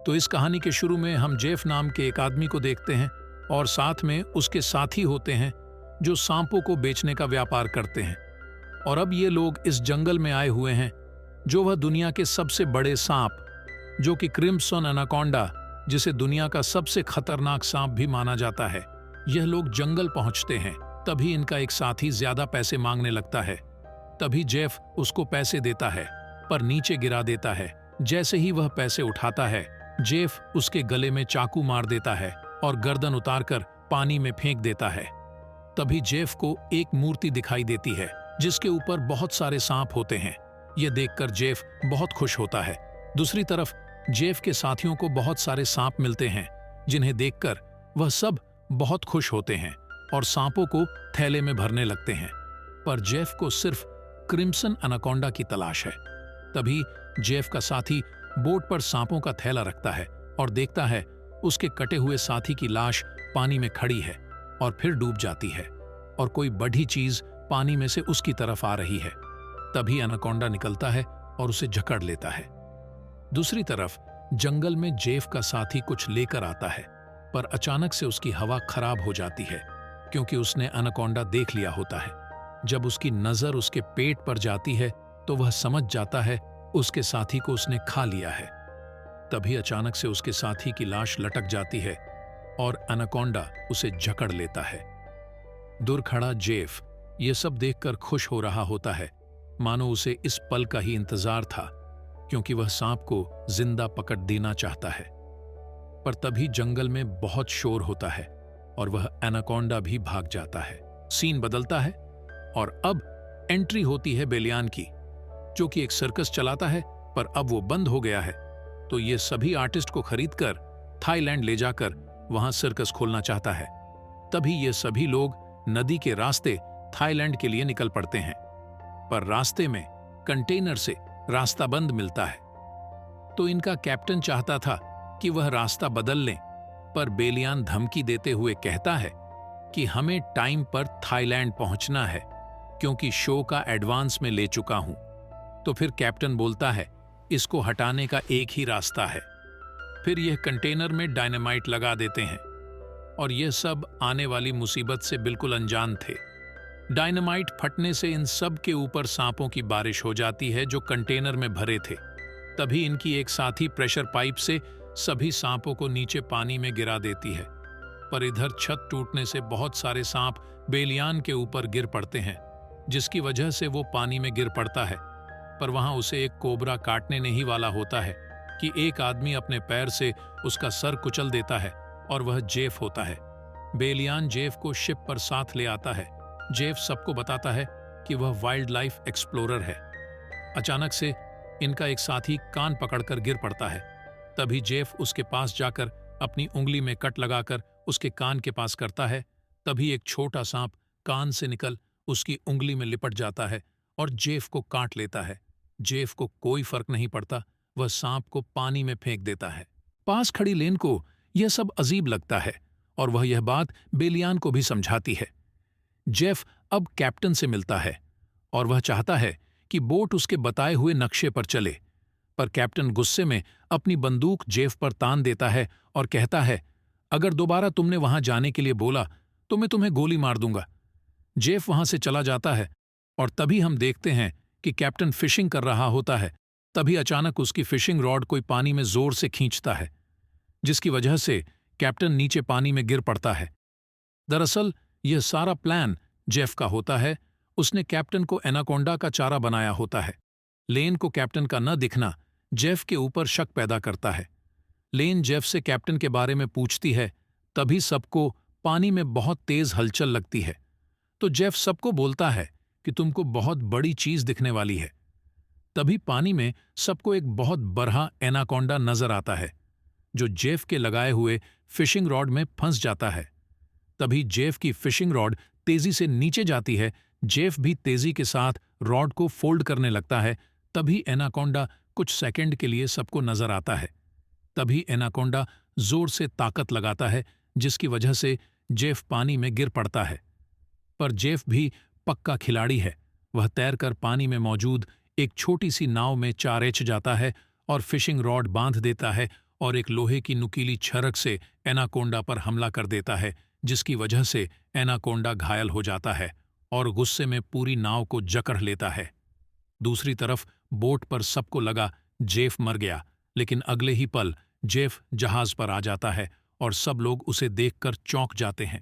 तो इस कहानी के शुरू में हम जेफ नाम के एक आदमी को देखते हैं और साथ में उसके साथी होते हैं जो सांपों को बेचने का व्यापार करते हैं। और अब ये लोग इस जंगल में आए हुए हैं जो वह दुनिया के सबसे बड़े सांप, जो कि क्रिम्सन एनाकोंडा, जिसे दुनिया का सबसे खतरनाक सांप भी माना जाता है। यह लोग जंगल पहुंचते हैं, तभी इनका एक साथी ज्यादा पैसे मांगने लगता है। तभी जेफ उसको पैसे देता है पर नीचे गिरा देता है। जैसे ही वह पैसे उठाता है, जेफ उसके गले में चाकू मार देता है और गर्दन उतारकर पानी में फेंक देता है। तभी जेफ को एक मूर्ति दिखाई देती है जिसके ऊपर बहुत सारे सांप होते हैं। यह देखकर जेफ बहुत खुश होता है। दूसरी तरफ जेफ के साथियों को बहुत सारे सांप मिलते हैं जिन्हें देखकर वह सब बहुत खुश होते हैं और सांपों को थैले में भरने लगते हैं। पर जेफ को सिर्फ क्रिम्सन एनाकोंडा की तलाश है। तभी जेफ का साथी बोट पर सांपों का थैला रखता है और देखता है उसके कटे हुए साथी की लाश पानी में खड़ी है और फिर डूब जाती है और कोई बड़ी चीज पानी में से उसकी तरफ आ रही है। तभी एनाकोंडा निकलता है और उसे जकड़ लेता है। दूसरी तरफ जंगल में जेफ का साथी कुछ लेकर आता है, पर अचानक से उसकी हवा खराब हो जाती है क्योंकि उसने एनाकोंडा देख लिया होता है। जब उसकी नजर उसके पेट पर जाती है तो वह समझ जाता है उसके साथी को उसने खा लिया है। तभी अचानक से उसके साथी की लाश लटक जाती है और एनाकोंडा उसे जकड़ लेता है। दूर खड़ा जेफ ये सब देखकर खुश हो रहा होता है, मानो उसे इस पल का ही इंतजार था, क्योंकि वह सांप को जिंदा पकड़ देना चाहता है। पर तभी जंगल में बहुत शोर होता है और वह एनाकोंडा भी भाग जाता है। सीन बदलता है और अब एंट्री होती है बेलियान की, जो कि एक सर्कस चलाता है, पर अब वो बंद हो गया है। तो ये सभी आर्टिस्ट को खरीदकर थाईलैंड ले जाकर वहां सर्कस खोलना चाहता है। तभी ये सभी लोग नदी के रास्ते थाईलैंड के लिए निकल पड़ते हैं, पर रास्ते में कंटेनर से रास्ता बंद मिलता है। तो इनका कैप्टन चाहता था कि वह रास्ता बदल लें, पर बेलियान धमकी देते हुए कहता है कि हमें टाइम पर थाईलैंड पहुंचना है क्योंकि शो का एडवांस में ले चुका हूं। तो फिर कैप्टन बोलता है इसको हटाने का एक ही रास्ता है। फिर यह कंटेनर में डायनामाइट लगा देते हैं और यह सब आने वाली मुसीबत से बिल्कुल अनजान थे। डायनामाइट फटने से इन सब के ऊपर सांपों की बारिश हो जाती है जो कंटेनर में भरे थे। तभी इनकी एक साथी प्रेशर पाइप से सभी सांपों को नीचे पानी में गिरा देती है। पर इधर छत टूटने से बहुत सारे सांप बेलियान के ऊपर गिर पड़ते हैं, जिसकी वजह से वो पानी में गिर पड़ता है। पर वहां उसे एक कोबरा काटने नहीं वाला होता है कि एक आदमी अपने पैर से उसका सर कुचल देता है और वह जेफ होता है। बेलियान जेफ को शिप पर साथ ले आता है। जेफ सबको बताता है कि वह वाइल्ड लाइफ एक्सप्लोरर है। अचानक से इनका एक साथी कान पकड़कर गिर पड़ता है। तभी जेफ उसके पास जाकर अपनी उंगली में कट लगाकर उसके कान के पास करता है। तभी एक छोटा सांप कान से निकल उसकी उंगली में लिपट जाता है और जेफ को काट लेता है। जेफ को कोई फर्क नहीं पड़ता, वह सांप को पानी में फेंक देता है। पास खड़ी लेन को यह सब अजीब लगता है और वह यह बात बेलियान को भी समझाती है। जेफ अब कैप्टन से मिलता है और वह चाहता है कि बोट उसके बताए हुए नक्शे पर चले, पर कैप्टन गुस्से में अपनी बंदूक जेफ पर तान देता है और कहता है अगर दोबारा तुमने वहां जाने के लिए बोला तो मैं तुम्हें गोली मार दूंगा। जेफ वहां से चला जाता है और तभी हम देखते हैं कि कैप्टन फिशिंग कर रहा होता है। तभी अचानक उसकी फिशिंग रॉड कोई पानी में जोर से खींचता है, जिसकी वजह से कैप्टन नीचे पानी में गिर पड़ता है। दरअसल यह सारा प्लान जेफ का होता है। उसने कैप्टन को एनाकोंडा का चारा बनाया होता है। लेन को कैप्टन का न दिखना जेफ के ऊपर शक पैदा करता है। लेन जेफ से कैप्टन के बारे में पूछती है। तभी सबको पानी में बहुत तेज हलचल लगती है। तो जेफ सबको बोलता है कि तुमको बहुत बड़ी चीज दिखने वाली है। तभी पानी में सबको एक बहुत बड़ा एनाकोंडा नजर आता है, जो जेफ के लगाए हुए फिशिंग रॉड में फंस जाता है। तभी जेफ की फिशिंग रॉड तेजी से नीचे जाती है। जेफ भी तेजी के साथ रॉड को फोल्ड करने लगता है। तभी एनाकोंडा कुछ सेकंड के लिए सबको नजर आता है। तभी एनाकोंडा जोर से ताकत लगाता है, जिसकी वजह से जेफ पानी में गिर पड़ता है। पर जेफ भी पक्का खिलाड़ी है। वह तैरकर पानी में मौजूद एक छोटी सी नाव में चारेच जाता है और फिशिंग रॉड बांध देता है और एक लोहे की नुकीली छरक से एनाकोंडा पर हमला कर देता है, जिसकी वजह से एनाकोंडा घायल हो जाता है और गुस्से में पूरी नाव को जकड़ लेता है। दूसरी तरफ बोट पर सबको लगा जेफ मर गया, लेकिन अगले ही पल जेफ जहाज पर आ जाता है और सब लोग उसे देखकर चौंक जाते हैं।